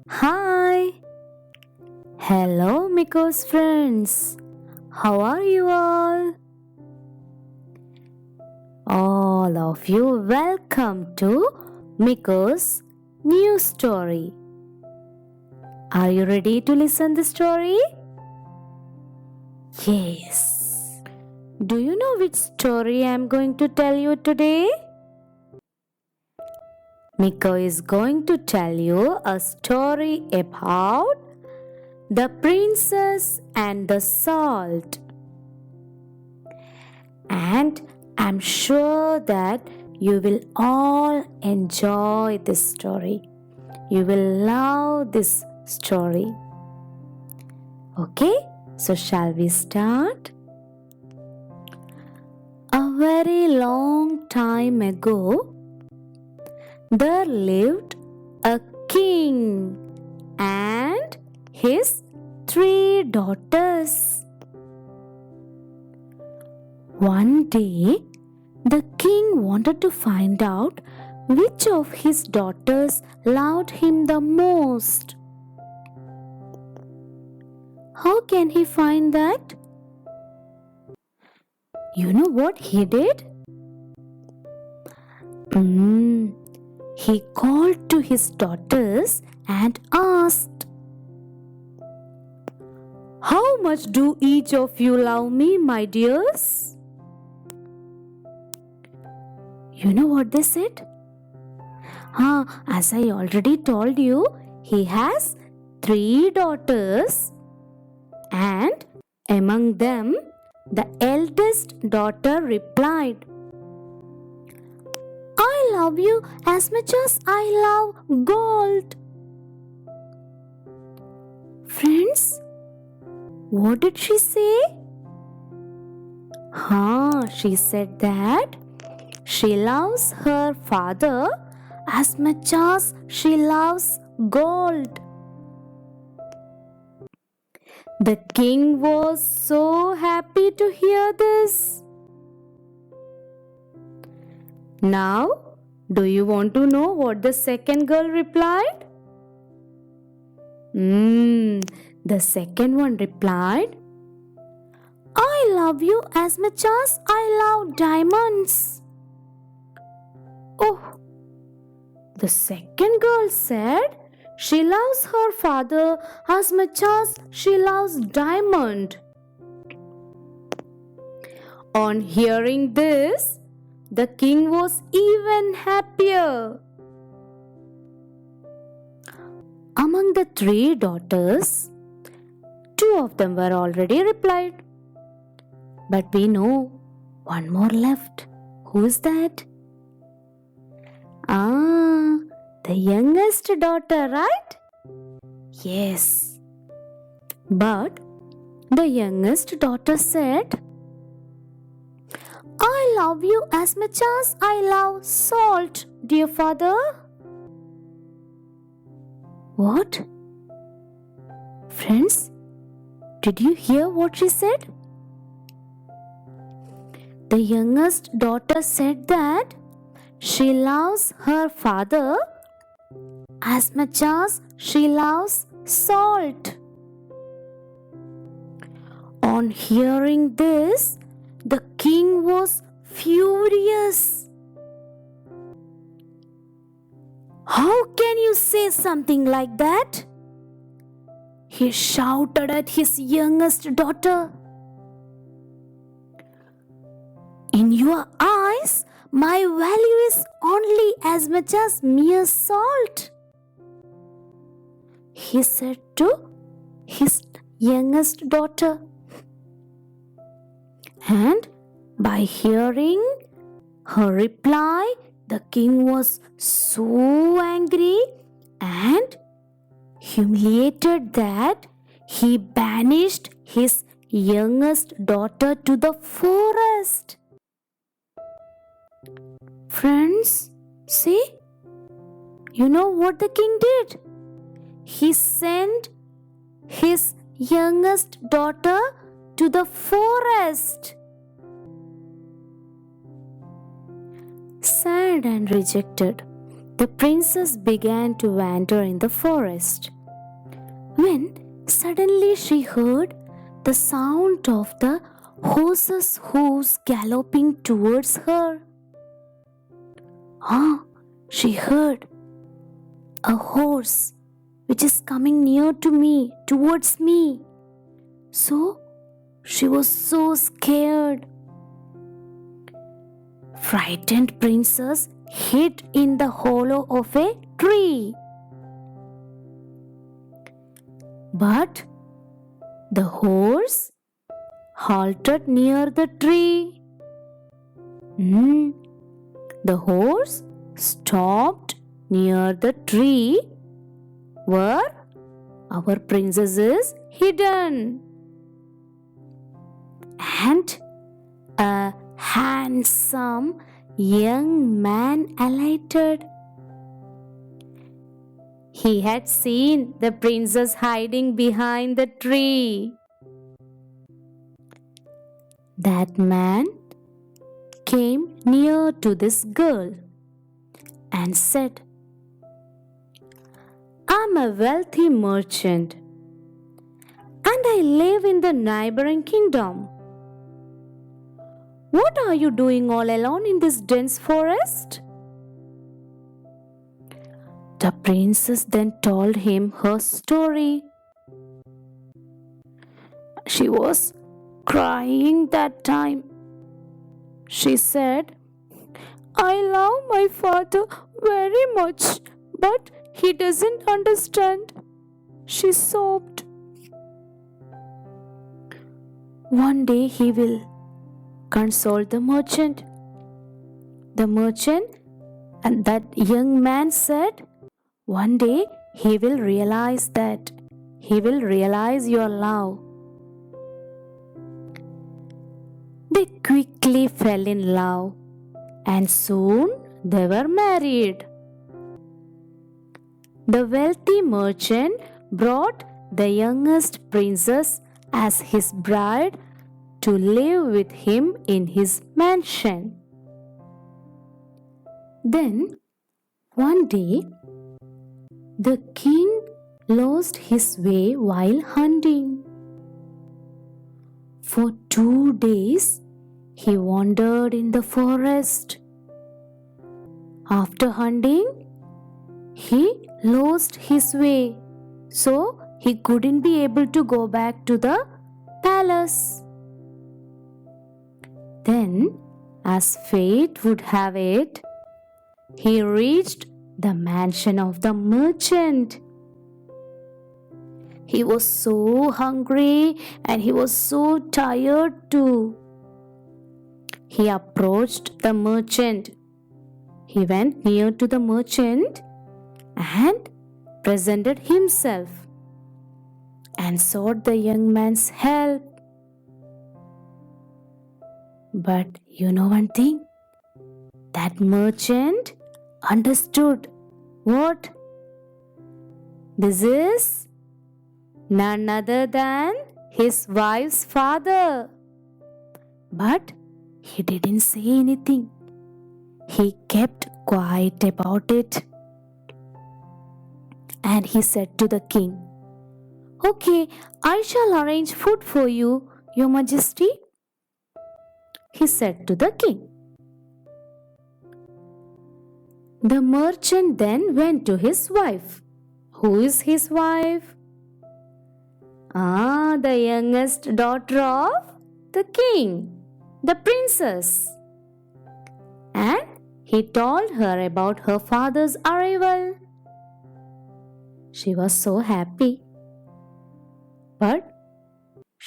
Hi! Hello, Mico's friends. How are you all? All of you, welcome to Mico's new story. Are you ready to listen the story? Yes. Do you know which story I am going to tell you today? Mico is going to tell you a story about the princess and the salt. And I'm sure that you will all enjoy this story. You will love this story. Okay, so shall we start? A very long time ago, there lived a king and his 3 daughters. One day, the king wanted to find out which of his daughters loved him the most. How can he find that? You know what he did? He called to his daughters and asked, "How much do each of you love me, my dears?" You know what they said? As I already told you, he has 3 daughters, and among them, the eldest daughter replied, "I love you as much as I love gold." Friends, what did she say? She said that she loves her father as much as she loves gold. The king was so happy to hear this. Now, do you want to know what the second girl replied? The second one replied, "I love you as much as I love diamonds." Oh, the second girl said she loves her father as much as she loves diamond. On hearing this, the king was even happier. Among the 3 daughters, 2 of them were already replied. But we know one more left. Who is that? The youngest daughter, right? Yes. But the youngest daughter said, "I love you as much as I love salt, dear father." What? Friends, did you hear what she said? The youngest daughter said that she loves her father as much as she loves salt. On hearing this, the king was furious. "How can you say something like that?" he shouted at his youngest daughter. "In your eyes, my value is only as much as mere salt," he said to his youngest daughter. And by hearing her reply, the king was so angry and humiliated that he banished his youngest daughter to the forest. Friends, see? You know what the king did? He sent his youngest daughter to the forest. Sad and rejected, the princess began to wander in the forest when suddenly she heard the sound of the horse's hooves galloping towards her. She heard a horse which is coming near to me, towards me. So she was so scared. Frightened princess hid in the hollow of a tree. But the horse halted near the tree. The horse stopped near the tree where our princess is hidden. And a handsome young man alighted. He had seen the princess hiding behind the tree. That man came near to this girl and said, "I'm a wealthy merchant and I live in the neighboring kingdom. What are you doing all alone in this dense forest?" The princess then told him her story. She was crying that time. She said, "I love my father very much, but he doesn't understand." She sobbed. "One day he will," consoled the merchant. The merchant and that young man said, "One day he will realize that. He will realize your love." They quickly fell in love and soon they were married. The wealthy merchant brought the youngest princess as his bride to live with him in his mansion. Then, one day, the king lost his way while hunting. For 2 days, he wandered in the forest. After hunting, he lost his way, so he couldn't be able to go back to the palace. Then, as fate would have it, he reached the mansion of the merchant. He was so hungry and he was so tired too. He approached the merchant. He went near to the merchant and presented himself and sought the young man's help. But you know one thing? That merchant understood what? This is none other than his wife's father. But he didn't say anything. He kept quiet about it. And he said to the king, "Okay, I shall arrange food for you, Your Majesty," he said to the king. The merchant then went to his wife. Who is his wife? The youngest daughter of the king, the princess. And he told her about her father's arrival. She was so happy. But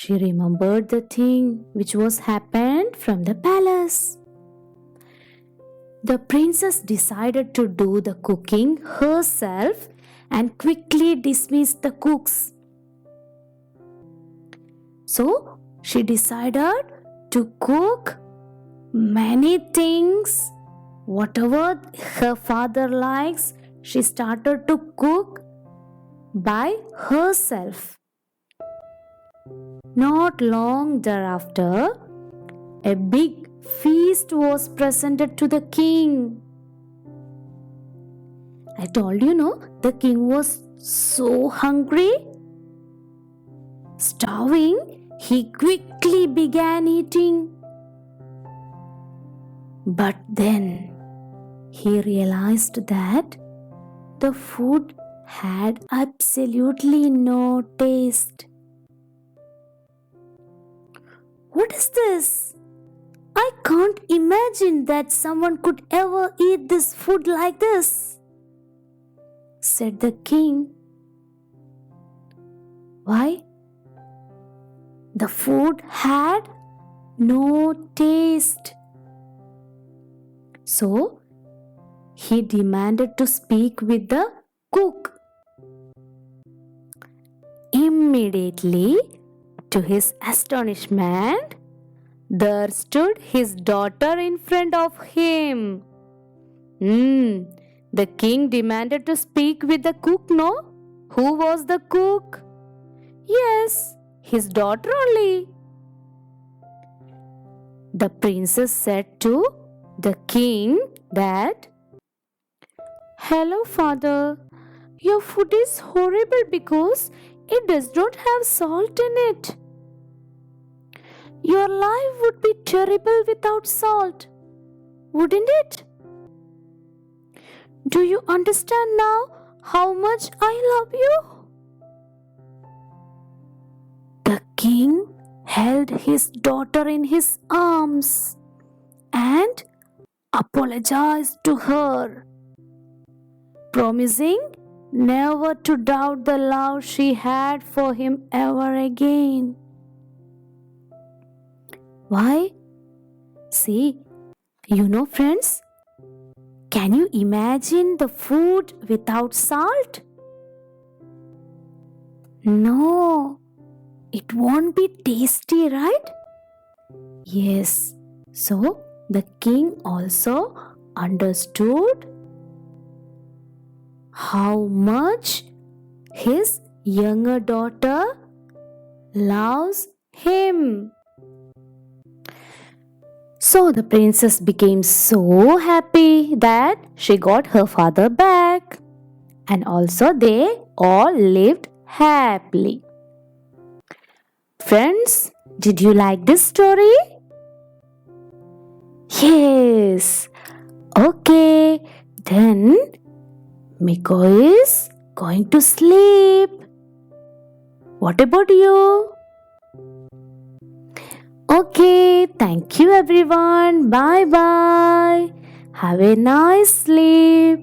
she remembered the thing which was happened from the palace. The princess decided to do the cooking herself and quickly dismissed the cooks. So she decided to cook many things. Whatever her father likes, she started to cook by herself. Not long thereafter, a big feast was presented to the king. I told you, no, the king was so hungry. Starving, he quickly began eating. But then he realized that the food had absolutely no taste. What is this? I can't imagine that someone could ever eat this food like this, said the king. Why? The food had no taste. So he demanded to speak with the cook. Immediately, to his astonishment, there stood his daughter in front of him. The king demanded to speak with the cook, no? Who was the cook? Yes, his daughter only. The princess said to the king that, "Hello, father. Your food is horrible because it does not have salt in it. Your life would be terrible without salt, wouldn't it? Do you understand now how much I love you?" The king held his daughter in his arms and apologized to her, promising never to doubt the love she had for him ever again. Why? See, friends, can you imagine the food without salt? No, it won't be tasty, right? Yes, so the king also understood how much his younger daughter loves him. So the princess became so happy that she got her father back, and also they all lived happily. Friends, did you like this story? Yes. Okay, then Mico is going to sleep. What about you? Okay, thank you everyone. Bye bye. Have a nice sleep.